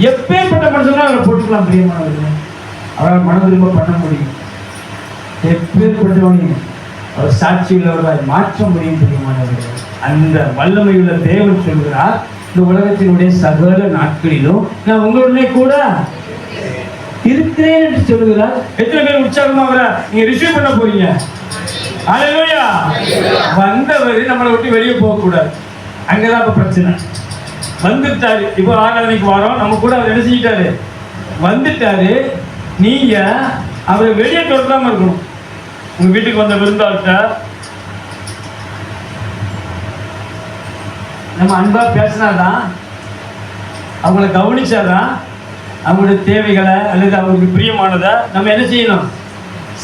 [SPEAKER 1] எப்பேற்பட்ட மனுஷனா அவரை போட்டுக்கலாம். பிரியமானவர்களே, அவரால் மன திரும்ப பண்ண முடியும். எப்பேற்பட்டவனையும் அவர் சாட்சி உள்ளவராய் மாற்ற முடியும். பிரியமானவர்களே, அந்த வல்லமையுள்ள தேவன் சொல்கிறார்,
[SPEAKER 2] இந்த உலகத்தினுடைய சகல நாட்களிலும் நான் உங்களுடனே கூட இருக்கிறேன் என்று சொல்லுகிறார். எத்தனை பேர் உற்சாகமாக நீங்க ரிசீவ் பண்ண போறீங்க? அல்லேலூயா. வந்தவர் நம்மளை விட்டு வெளியே போக கூடாது. அங்கதான் இப்ப பிரச்சனை. வந்துட்டாரு, இப்போ ஆராதனைக்கு வரோம், நம்ம கூட அவர் என்ன செஞ்சிட்டாரு, வந்துட்டாரு. நீங்க அவரை வெளியே தொடராம இருக்கணும். உங்க வீட்டுக்கு வந்த விருந்தாள்கிட்ட நம்ம அன்பா பேசினாதான், அவங்கள கவனிச்சாதான், அவங்களுடைய தேவைகளை அல்லது அவங்களுக்கு பிரியமானதை நம்ம என்ன செய்யணும்,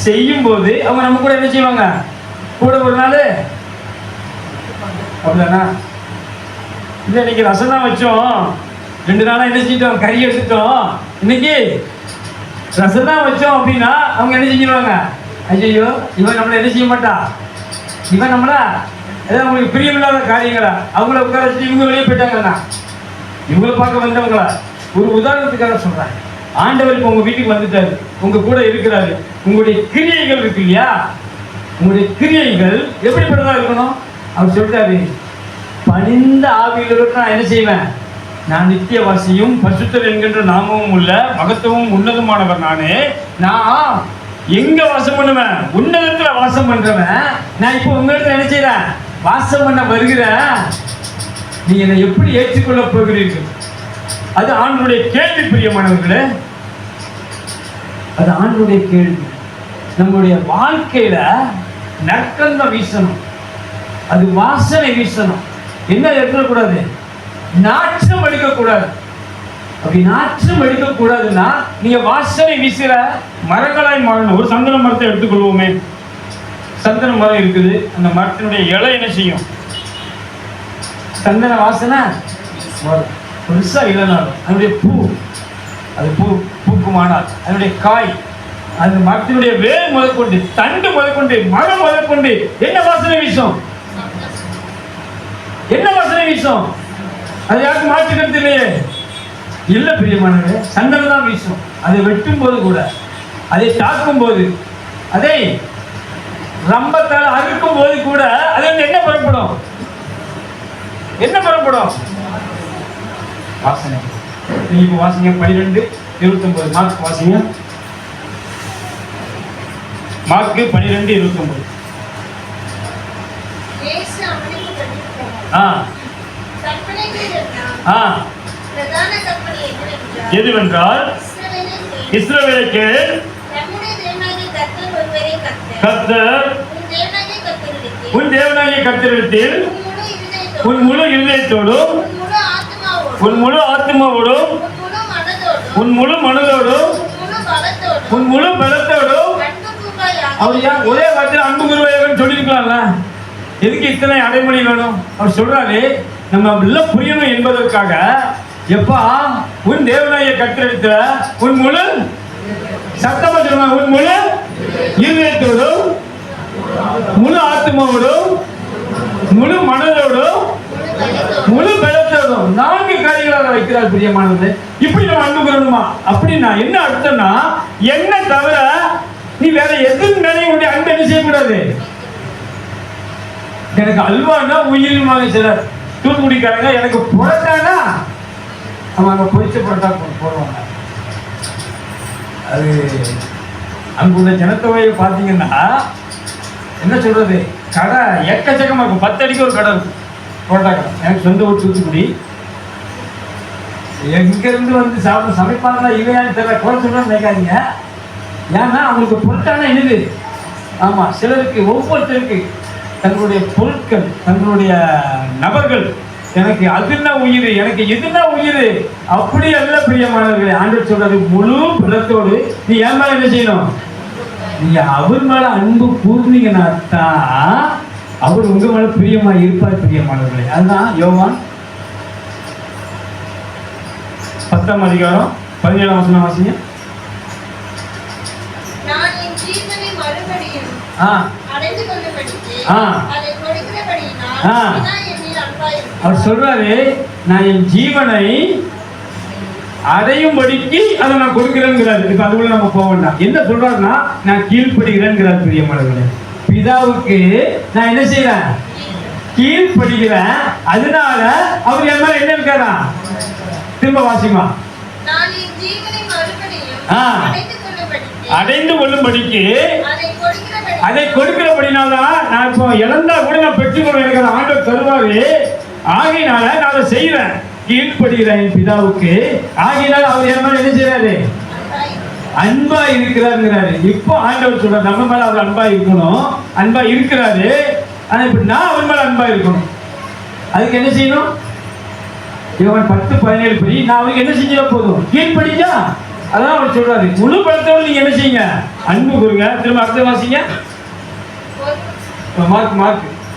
[SPEAKER 2] செய்யும் போது அவங்க நம்ம கூட என்ன செய்வாங்க, கூட ஒரு நாள். அப்படிதானா? இல்லை, இன்னைக்கு ரசம் தான் வச்சோம், 2 நாளா என்ன செஞ்சிட்டோம், கறி எடுத்துட்டோம், இன்னைக்கு ரசம் தான் வச்சோம் அப்படின்னா அவங்க என்ன செஞ்சிருவாங்க, ஐயோ இவன் நம்மளை என்ன செய்ய மாட்டா, இவன் நம்மள ஏதாவது அவங்களுக்கு பிரியமில்லாத காரியங்களா அவங்கள உட்கார வச்சு இவங்க வெளியே போயிட்டாங்கன்னா இவங்களை பார்க்க வந்தவங்களா. ஒரு உதாரணத்துக்காக சொல்றேன். ஆண்டவர் இப்போ உங்க வீட்டுக்கு வந்துட்டாரு, உங்க கூட இருக்கிறாரு. உங்களுடைய கிரியைகள் இருக்கு இல்லையா, உங்களுடைய கிரியைகள் எப்படிப்பட்டதா இருக்கணும்? அவர் சொல்றாரு, பணிந்த ஆவியில் நான் என்ன செய்வேன், நான் நித்தியவாசியும் பரிசுத்தர் என்கின்ற நாமமும் உள்ள மகத்துவமும் உன்னதமானவர் நானே. நான் எங்க வாசம் பண்ணுவேன், உன்னதத்துல வாசம் பண்றவன். நான் இப்போ உங்களிடத்துல என்ன செய்யறேன், வாசம் பண்ண வருகிறேன். நீங்க என்னை எப்படி ஏற்றுக்கொள்ள போகிறீர்கள்? அது ஆண்டவருடைய கேள்வி. பிரியமானவர்களே, அது ஆண்டவருடைய கேள்வி. நம்முடைய வாழ்க்கையில நற்கந்தம் வீசணும், அது வாசனை வீசணும். என்ன இருக்கக்கூடாது, நாற்றம் அடிக்கக்கூடாது. அப்படி நாற்றம் அடிக்கக்கூடாதுன்னா நீங்க வாசனை வீசுற மரங்களாய் மாறணும். ஒரு சந்தன மரத்தை எடுத்துக்கொள்வோமே. சந்தன மரம் இருக்குது, அந்த மரத்தினுடைய இலை என்ன செய்யும், சந்தன வாசனை பெருசா இல்லைனாலும் அதனுடைய பூ, அது பூக்குமானால் அதனுடைய காய், அந்த மரத்தினுடைய வேர் முதற்கொண்டு தண்டு முதற்கொண்டு மரம் முதற்கொண்டு என்ன வாசனை வீசும், என்ன வாசனை வீசும்? அது யாருக்கும் மாற்றுக்கிறது இல்லையே. இல்ல பிரியமானவர்களே, சந்தனம் தான் வீசும். அதை வெட்டும் போது கூட, அதை தாக்கும் போது, அதை ரம்பத்தால் அறுக்கும் போது கூட அது என்ன புறப்படும், என்ன புறப்படும், வாசனை. நீங்க வாசிங்க 12:29 மார்க் வாசிங்க. மார்க் 12:29. எதுவென்றால் இஸ்ரவேலுக்கு கர்த்தர் உன் தேவனாகிய கர்த்தரிடத்தில் உன் முழு இருதயத்தோடும் உன் முழு ஆத்மாவோடும் உன் முழு மனதோடும் உன் முழு பலத்தோடும். அவர் ஏன் ஒரே வார்த்தையில் அன்பு குருவாயன்னு சொல்லியிருக்கலாம்ல, எதுக்கு இத்தனை அடைமொழி வேணும்? அவர் சொல்றாரு, நம்ம எல்லாம் புரியணும் என்பதற்காக. எப்பா உன் தேவனாகிய கர்த்தரிடத்துல உன் முழு, சத்தமா சொல்லுவாங்க, உன் முழு இருதயத்தோடும் முழு ஆத்மாவோடும் முழு மனதோடும் முழு பலத்தோடும் 4 காரியங்களாக வைக்கிறார். பிரியமானது, இப்படி நம்ம அன்பு கூறணுமா? அப்படின்னா என்ன அர்த்தம்னா, என்ன தவிர நீ வேற எதுவும் மேலேயும் உடைய அன்பு என்ன செய்யக்கூடாது. எனக்கு அல்வானா உயிரினமாக சிலர் தூத்துக்குடிக்காரங்க, எனக்கு புரட்டானா அவங்க பொரிச்ச புரட்டா போடுவாங்க. அது அங்குள்ள ஜனத்தொகையை பார்த்தீங்கன்னா என்ன சொல்றது, கடை எக்கச்சக்கமாக இருக்கும். 10 அடிக்கு ஒரு கடை இருக்கும், புரோட்டா கடை. எனக்கு சொந்த ஊர் தூத்துக்குடி. எங்கிருந்து வந்து சாப்பிட சமைப்பாங்களா இல்லையான்னு தெரியல, குறை சொல்றேன்னு நினைக்காதீங்க. ஏன்னா அவங்களுக்கு புரட்டானா என்னது, ஆமா, சிலருக்கு ஒவ்வொருத்தருக்கு தங்களுடைய பொருட்கள், தங்களுடைய நபர்கள், எனக்கு அதுன்னா உயிர், எனக்கு எதுனா உயிர், அப்படி அல்ல பிரியமானவர்களே. ஆண்டவர் சொல்றது, முழு பலத்தோடு நீ ஏன் மேல என்ன செய்யணும், நீங்க அவர் மேல அன்பு கூர்ந்தீங்கன்னா தான் அவர் உங்க மேல பிரியமா இருப்பார். பிரியமானவர்களே, அதுதான் யோவான் 10ஆம் அதிகாரம் 17ஆம் வசனம் வாசிங்க. அவர் சொல்றாரு, நான் என் ஜீவனை அடையும்படிக்கு அதை நான் கொடுக்கிறேங்கிறாரு. இப்ப அதுக்குள்ள நம்ம போக வேண்டாம். என்ன சொல்றாருன்னா, நான் கீழ்ப்படுகிறேங்கிறார். பிரியமானவர்களே, பிதாவுக்கு நான் என்ன செய்யறேன், கீழ்ப்படுகிறேன். அதனால அவர் என் மேல என்ன இருக்காரா? திரும்ப வாசிமா.
[SPEAKER 3] நான் என் ஜீவனை மறுபடியும்
[SPEAKER 2] அடைந்து கொள்ளும்படிக்கு அதை
[SPEAKER 3] அதை
[SPEAKER 2] கொடுக்கிறபடினால்தான் நான் இப்போ இழந்தா கூட நான் பெற்றுக்கொள்ள எனக்கு அந்த ஆண்டவர் தருவாரு. ஆகையினால நான் அதை செய்வேன், கீழ்ப்படுகிறேன் என் பிதாவுக்கு. ஆகையினால அவர் என் மேல என்ன செய்யறாரு? அன்பா இருக்கிறாருங்கிறாரு. இப்போ ஆண்டவர் சொல்றாரு நம்ம மேல அவர் அன்பா இருக்கணும், அன்பா இருக்கிறாரு. ஆனா இப்ப நான் அவர் மேல அன்பா இருக்கணும். அதுக்கு என்ன செய்யணும்? இவன் 10-17 படி நான் அவருக்கு என்ன செஞ்சா போதும்? கீழ்ப்படிச்சா அதான் அவர் சொல்றாரு. முழு படத்தோடு நீங்க என்ன செய்யுங்க? அன்பு கூறுங்க. திரும்ப அடுத்த வாசிங்க. மார்க்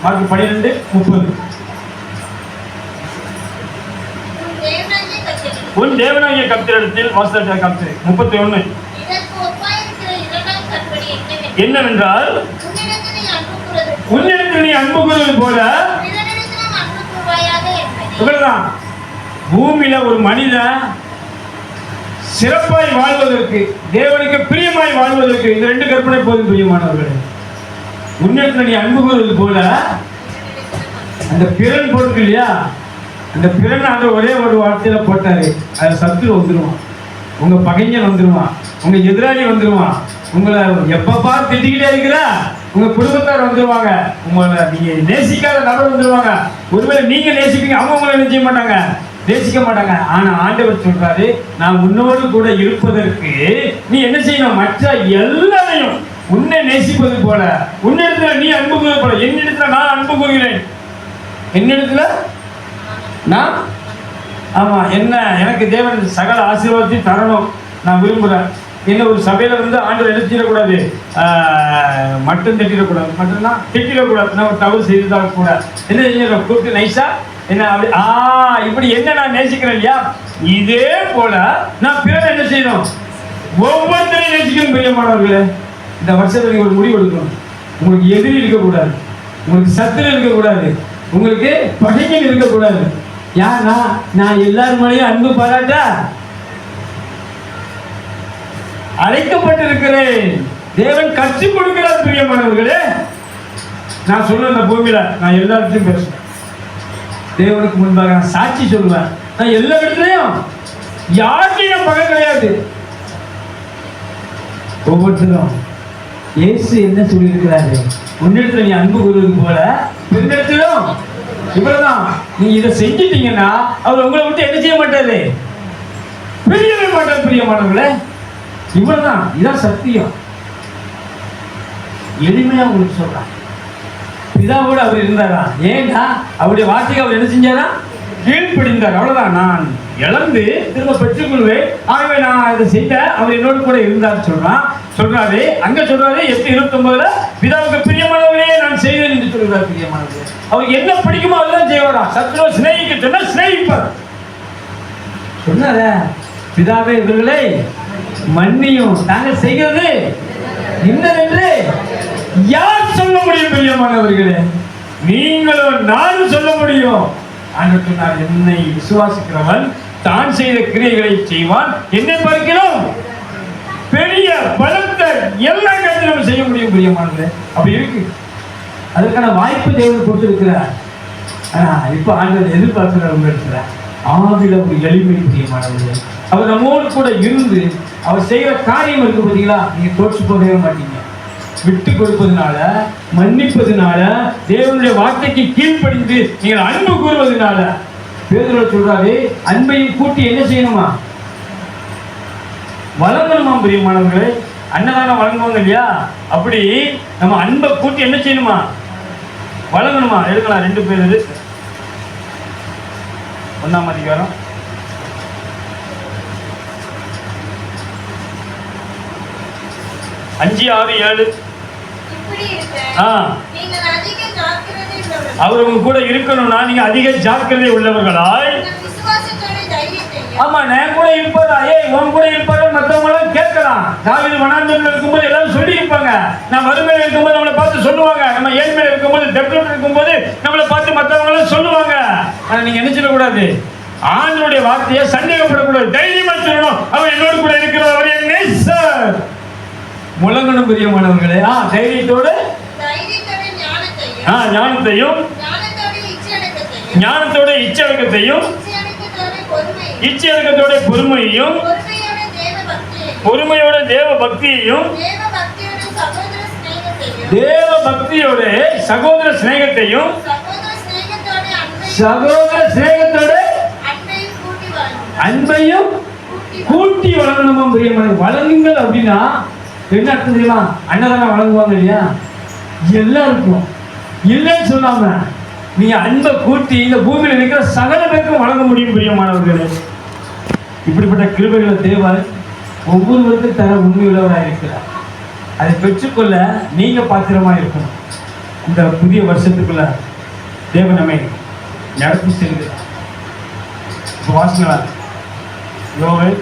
[SPEAKER 2] 12:30. உன் தேவனாகிய கர்த்தரிடத்தில் வாசல் கர்த்தர் 31 என்னவென்றால் உன்னிடத்தில் நீ அன்பு கூறுவது போல இவ்வளவுதான். பூமியில ஒரு மனிதன் சிறப்பாய் வாழ்வதற்கு, தேவனுக்கு பிரியமாய் வாழ்வதற்கு இந்த 2 கற்பனை போதும் பிரியமானவர்களே. உன்னிடத்தில் நீ அன்பு கூறுவது போல அந்த பிறன் போட்டு இல்லையா, அந்த பிறன் அந்த ஒரே ஒரு வார்த்தையில போட்டாரு. அது சத்துரு வந்துருவான், உங்க பகைஞன் வந்துருவான், உங்க எதிராளி வந்துருவான், உங்களை எப்ப பார்த்து திட்டிக்கிட்டே இருக்கிற உங்க குடும்பத்தார் வந்துருவாங்க, உங்களை நீங்க நேசிக்காத நபர் வந்துருவாங்க. ஒருவேளை நீங்க நேசிப்பீங்க, அவங்க உங்களை என்ன செய்ய மாட்டாங்க, நேசிக்க மாட்டாங்க. ஆனா ஆண்டவர் சொல்றாரு, நான் உன்னோடு கூட இருப்பதற்கு நீ என்ன செய்யணும்? மற்ற எல்லாரையும் உன்னை நேசிப்பது போல, உன்னிடத்துல நீ அன்பு கூறுவது போல என்னிடத்துல நான் அன்பு கூறுகிறேன். என்னிடத்துல நான் ஆமா என்ன எனக்கு தேவன் சகல ஆசீர்வாதத்தையும் தரணும் நான் விரும்புகிறேன். என்ன ஒரு சபையில வந்து ஆண்டவர் என்ன செய்யக்கூடாது? மட்டும் தட்டிடக்கூடாது, மட்டும்னா திட்டிடக்கூடாது. நான் ஒரு தவறு செய்ததாக கூட என்ன செஞ்சிடணும்? கூப்பிட்டு நைஸா என்ன அப்படி இப்படி என்ன நான் நேசிக்கிறேன் இல்லையா, இதே போல நான் பிறர் என்ன செய்யணும்? ஒவ்வொருத்தரையும் நேசிக்கணும். பிரியமானவர்களே, இந்த வருஷத்துல நீங்க ஒரு முடிவு எடுக்கணும். உங்களுக்கு எதிரி இருக்கக்கூடாது, உங்களுக்கு சத்துரு இருக்கக்கூடாது, உங்களுக்கு பகைஞன் இருக்கக்கூடாது. யாருன்னா நான் எல்லாரும் மேலேயும் அன்பு பாராட்ட அழைக்கப்பட்டிருக்கிறேன். தேவன் கற்றுக் கொடுக்கிறார். பிரியமானவர்களே, நான் சொல்ல இந்த பூமியில நான் எல்லா இடத்துலையும் பேசுவேன். தேவனுக்கு முன்பாக நான் சாட்சி சொல்லுவேன். நான் எல்லா இடத்துலையும் யாருக்கும் பகை கிடையாது. ஒவ்வொருத்தரும் இயேசு என்ன சொல்லி இருக்கிறாரு? உன்னிடத்துல நீ அன்பு கூறுவது போல பெண்ணிடத்திலும் இவ்வளவுதான். நீங்க இதை செஞ்சிட்டீங்கன்னா அவர் உங்களை விட்டு என்ன செய்ய மாட்டாரு? பிரியவே மாட்டார். பிரியமானவர்களே, இவ்வளவுதான். இதான் சத்தியம். எளிமையா உங்களுக்கு சொல்றான். பிதாவோடு அவர் இருந்தாரா? ஏன்னா அவருடைய வார்த்தைக்கு அவர் என்ன செஞ்சாரா? கீழ்ப்படிந்தார். அவ்வளவுதான். நான் இழந்து திரும்ப பெற்றுக்கொள்வேன், ஆகவே நான் அதை செய்த அவர் என்னோடு கூட இருந்தார் சொல்றாரு. அங்க சொல்றாரு 8:29 பிதாவுக்கு பிரியமானவர்களே நான் செய்தேன் என்று சொல்கிறார். பிரியமானவர்களே, அவருக்கு என்ன பிடிக்குமோ அதுதான் செய்வாரா. சத்ருவை சிநேகிக்க சொன்னா சிநேகிப்பார். சொன்னார பிதாவே இவர்களை மன்னியும், நாங்கள் செய்கிறது இன்னதென்று யார் சொல்ல முடியும்? பிரியமானவர்களே, நீங்களும் நானும் சொல்ல முடியும். ஆண்டவர் சொன்னார், என்னை விசுவாசிக்கிறவன் தான் செய்த கிரியைகளை செய்வான், என்னை பார்க்கிறோம் பெரிய பலத்த எல்லா காரியங்களும் செய்ய முடியும். பிரியமானவர்களே, அப்படி இருக்கு. அதுக்கான வாய்ப்பு தேவன் கொடுத்திருக்கிறார். இப்ப ஆண்டவர் எதிர்பார்க்கிறார் உங்க இடத்துல ஆவில ஒரு எளிமை. பிரியமானவர்களே, அவர் நம்மோடு கூட இருந்து அவர் செய்கிற காரியம் இருக்கு பார்த்தீங்களா, நீங்க தோற்று போகவே மாட்டீங்க. விட்டு கொடுப்பதனால, மன்னிப்பதனால, தேவனுடைய வார்த்தைக்கு கீழ்ப்படிந்து நீங்கள் அன்பு கூறுவதனால, பேதுரு சொல்றாரு, அன்பையும் கூட்டி என்ன செய்யணுமா? வழங்கணுமா. பிரியமானவர்களே, அன்னதானம் வழங்குவாங்க இல்லையா, அப்படி நம்ம அன்பை கூட்டி என்ன செய்யணுமா? வழங்கணுமா. எடுக்கலாம். 2 பேர் 1ஆம் அதிகாரம் 5, 6, 7. அவர் உங்க கூட இருக்கணும்னா நீங்க அதிக ஜாக்கிரதை உள்ளவர்களாய். ஆமா, நான் கூட இருப்பாரா, உன் கூட இருப்பாரு மற்றவங்களும் கேட்கலாம். தாவீது வனாந்தரத்தில் இருக்கும்போது எல்லாரும் சொல்லி இருப்பாங்க. நான் வறுமையில இருக்கும்போது நம்மளை பார்த்து சொல்லுவாங்க, நம்ம ஏழ்மையில இருக்கும்போது டெப்லோட் இருக்கும்போது நம்மளை பார்த்து மற்றவங்களும் சொல்லுவாங்க. ஆனா நீங்க என்ன சொல்லக்கூடாது? ஆண்டவருடைய வார்த்தையை சந்தேகப்படக்கூடாது. தைரியமா சொல்லணும், அவர் என்னோடு கூட இருக்கிறார், அவர் என் நேசர். முழங்கணும். பிரியமானவர்களே, தைரியத்தோடு ஞானத்தையும் ஞானத்தோட இச்சடக்கத்தையும்
[SPEAKER 3] பொறுமையும்
[SPEAKER 1] இச்சையடக்கத்தோட பொறுமையையும் பொறுமையோட தேவ பக்தியையும் தேவ பக்தியோட சகோதர சிநேகத்தையும் சகோதர சிநேகத்தோட அன்பையும் கூட்டி வழங்கணுமா பிரியமான வழங்குங்கள் அப்படின்னா என்ன அர்த்தம் தெரியுமா? அன்னதானம் வழங்குவாங்க இல்லையா, எல்லாருக்கும் இல்லைன்னு சொல்லாம நீங்க அன்பை கூட்டி இந்த பூமியில இருக்கிற சகல பேருக்கும் வழங்க முடியும் பிரியமானவர்களே. இப்படிப்பட்ட கிருபைகளை தேவன் ஒவ்வொருவருக்கும் தர உண்மையுள்ளவராக இருக்கிறார். அதை பெற்றுக்கொள்ள நீங்க பாத்திரமா இருக்கணும். இந்த புதிய வருஷத்துக்குள்ள தேவன் நம்மை நடத்தி செல்கிறார். வாசங்களா யோவேல்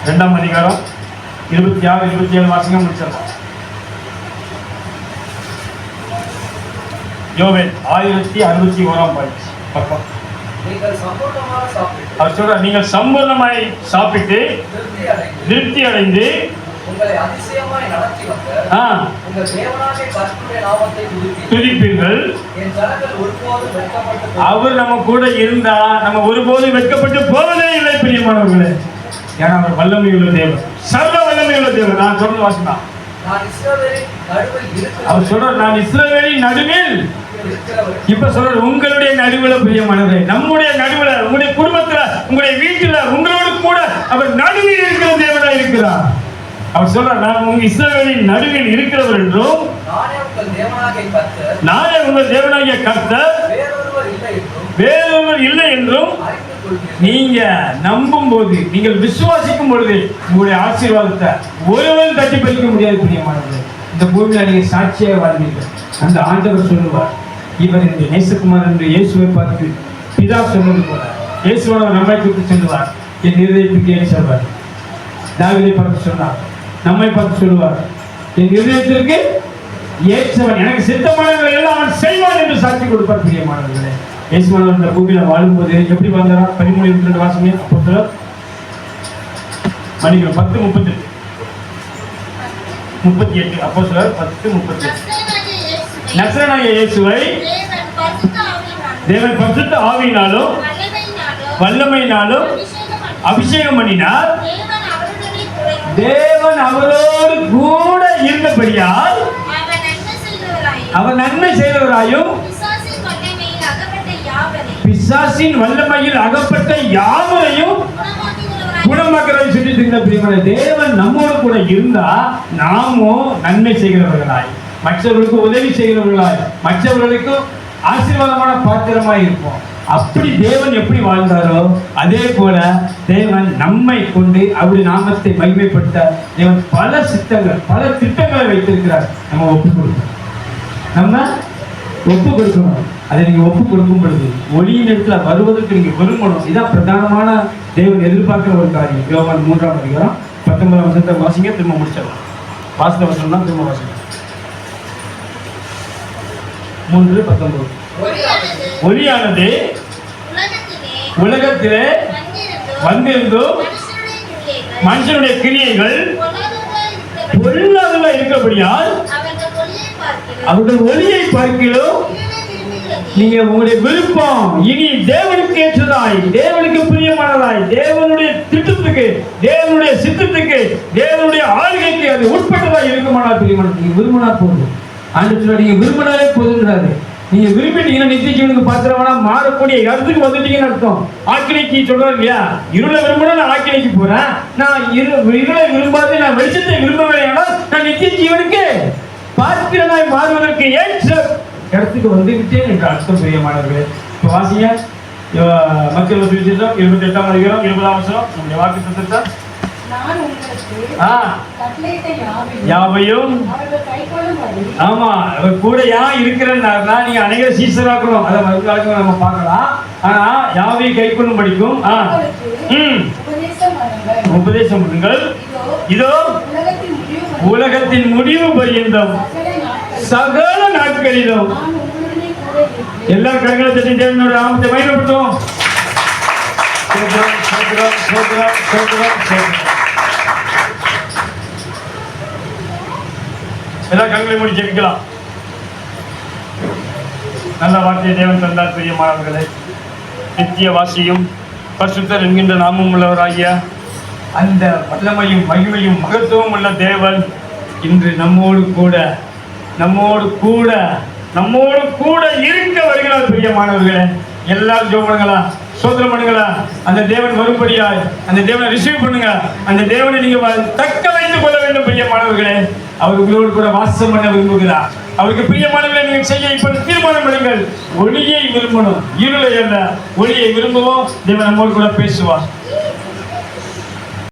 [SPEAKER 1] 2ஆம் அதிகாரம் 26, 27 வாசகம் முடிச்சிடலாம். யோவேல் 1061 பக்கம். அவர் சொல்ற, நீங்கள் சம்பூர்ணமாய் சாப்பிட்டு திருப்தி அடைந்து துதிப்பீர்கள். அவர் நம்ம கூட இருந்தா நம்ம ஒருபோதும் வெட்கப்பட்டு போவதே இல்லை பிரியமானவர்களே. ஏன்னா அவர் வல்லமை உள்ள தேவன், சர்வ வல்லமை உள்ள தேவன். நான் சொல்றது வாசினா அவர் சொல்றார், நான் இஸ்ரவேலின் நடுவில். இப்ப சொல்ற உங்களுடைய நடுவுல பிரியமானவரே, நம்முடைய நடுவுல, உங்களுடைய குடும்பத்துல, உங்களுடைய வீட்டுல, உங்களோடு கூட அவர் நடுவில் இருக்கிற தேவனா இருக்கிறார். அவர் சொல்றார், நான் உங்க இஸ்ரவேலின் நடுவில் இருக்கிறவர் என்றும் நானே உங்கள் தேவனாகிய கர்த்தர் வேறொருவர் இல்லை என்றும் நீங்க நம்பும் போது, நீங்கள் விசுவாசிக்கும் பொழுது உங்களுடைய ஆசீர்வாதத்தை ஒருவரும் தட்டி பறிக்க முடியாது பிரியமானவர்களே. இந்த பூமியில நீங்க சாட்சியாக வாழ்வீர்கள். அந்த ஆண்டவர் சொல்லுவார், இவர் இந்த நேசகுமார் என்று இயேசுவை பார்த்து பிதா சொன்னது போல இயேசுவானவர் நம்மை குறித்து சொல்லுவார், என் இருதயத்துக்கு ஏற்றவர். தாவீதை பார்த்து சொன்னார், நம்மை பார்த்து சொல்லுவார், என் இருதயத்திற்கு ஏற்றவன், எனக்கு சித்தமானவர்களை எல்லாம் அவன் செய்வான் என்று சாட்சி கொடுப்பார் பிரியமானவர்களே. இயேசுவானவர் இந்த பூமியில வாழும்போது எப்படி வாழ்ந்தாரா? 13:22 வாசமே. அப்போஸ்தலர் மணிகள் 10:38 அப்போஸ்தலர் 10:38. நசரேயனாகிய இயேசுவை தேவன் பரிசுத்த ஆவியினாலும் வல்லமையினாலும் அபிஷேகம் பண்ணினார். தேவன் அவரோடு கூட இருந்தபடியால் அவர் நன்மை செய்தவராயும் பிசாசின் வல்லமையில் அகப்பட்ட யாவரையும் குணமாக்கிறதை சொல்லிட்டு இருந்த பிரியமான தேவன் நம்மோடு கூட இருந்தா நாமும் நன்மை செய்கிறவர்களாய், மற்றவர்களுக்கு உதவி செய்கிறவர்களாய், மற்றவர்களுக்கு ஆசீர்வாதமான பாத்திரமாய் இருப்போம். அப்படி தேவன் எப்படி வாழ்ந்தாரோ அதே போல தேவன் நம்மை கொண்டு அவருடைய நாமத்தை மகிமைப்படுத்த தேவன் பல சித்தங்கள், பல திட்டங்களை வைத்திருக்கிறார். நம்ம ஒப்பு கொடுக்கணும். அதை நீங்க ஒப்பு கொடுக்கும் பொழுது ஒளியின் இடத்துல வருவதற்கு நீங்க விரும்பணும். இதான் பிரதானமான தேவன் எதிர்பார்க்கிற ஒரு காரியம். யோவான் 3ஆம் அதிகாரம் 19ஆம் வசனத்தை வாசிங்க, திரும்ப முடிச்சிடலாம். வாசன வசனம் தான், திரும்ப வாசிங்க. 3:19. ஒளியானது உலகத்திலே வந்திருந்தும் மனுஷனுடைய கிரியைகள் பொல்லாதவர்களாய் இருக்கிறபடியால் அவர்கள் ஒளியை பார்க்கிறோம். நீங்க உங்களுடைய விருப்பம் இனி தேவனுக்கு ஏற்றதாய், தேவனுக்கு பிரியமானதாய், தேவனுடைய திட்டத்துக்கு, தேவனுடைய சித்தத்துக்கு, தேவனுடைய ஆளுகைக்கு அது உட்பட்டதாய் இருக்குமானால் பிரியமானது நீங்க விரும்பினா போதும். ஆண்டவர் நீங்க விரும்பினாலே போதுங்கிறாரு. நீங்க விரும்பிட்டீங்கன்னா நித்திய ஜீவனுக்கு பாத்திரமான மாறக்கூடிய இடத்துக்கு வந்துட்டீங்கன்னு அர்த்தம். ஆக்கினைக்கு சொல்றாரு இல்லையா, இருளை விரும்பினா நான் ஆக்கினைக்கு போறேன், நான் இருளை விரும்பாது, நான் வெளிச்சத்தை விரும்பவில்லையானால் நான் நித்திய ஜீவனுக்கு பாத்திரனாய் மாறுவதற்கு ஏற்ற இடத்துக்கு வந்து விட்டேன் என்று அர்த்தம் பிரியமானவர்களே. இப்போ வாசிங்க மத்திய சுவிசேஷம் 28ஆம் அதிகாரம் 20ஆம் வசனம். நம்முடைய வாக்கு தத்தம் யாவையும் ஆமா அவர் கூட ஏன் இருக்கிறேன்னா நீங்க அநேக சீசராக்கணும், அதை மறுக்காலத்துல நம்ம பார்க்கலாம். ஆனா யாவையை கை கொள்ளும் படிக்கும் உபதேசம் பண்ணுங்கள். இதோ உலகத்தின் முடிவு பரியந்தம் சகல நாட்களிலும் எல்லா கரங்களை தட்டி தேவனோட நாமத்தை மகிமைப்படுத்தும். எல்லா கரங்களையும் மூடி ஜெபிக்கலாம். நல்ல வார்த்தையை தேவன் தந்தார் பிரியமானவர்களே. நித்திய வாசியும் பரிசுத்தர் என்கின்ற நாமம் உள்ளவராகிய அந்த வல்லமையும் மகிமையும் மகத்துவம் உள்ள தேவன் இன்று நம்மோடு கூட இருக்க வருகிறார். பிரியமானவர்களே, எல்லாரும் ஜெபம் பண்ணுங்களா, சோதனை பண்ணுங்களா. அந்த தேவன் வரும்படியா அந்த தேவனை ரிசீவ் பண்ணுங்க. அந்த தேவனை நீங்க தக்க வைத்துக் கொள்ள வேண்டும். பிரியமானவர்களே, அவர் உங்களோடு கூட வாசம் பண்ண விரும்புகிறார். அவருக்கு பிரியமானவர்களை நீங்கள் செய்ய இப்ப தீர்மானம் பண்ணுங்கள். ஒளியை விரும்பணும், இருளை அல்ல, ஒளியை விரும்புவோம். தேவன் நம்மோடு கூட பேசுவார்.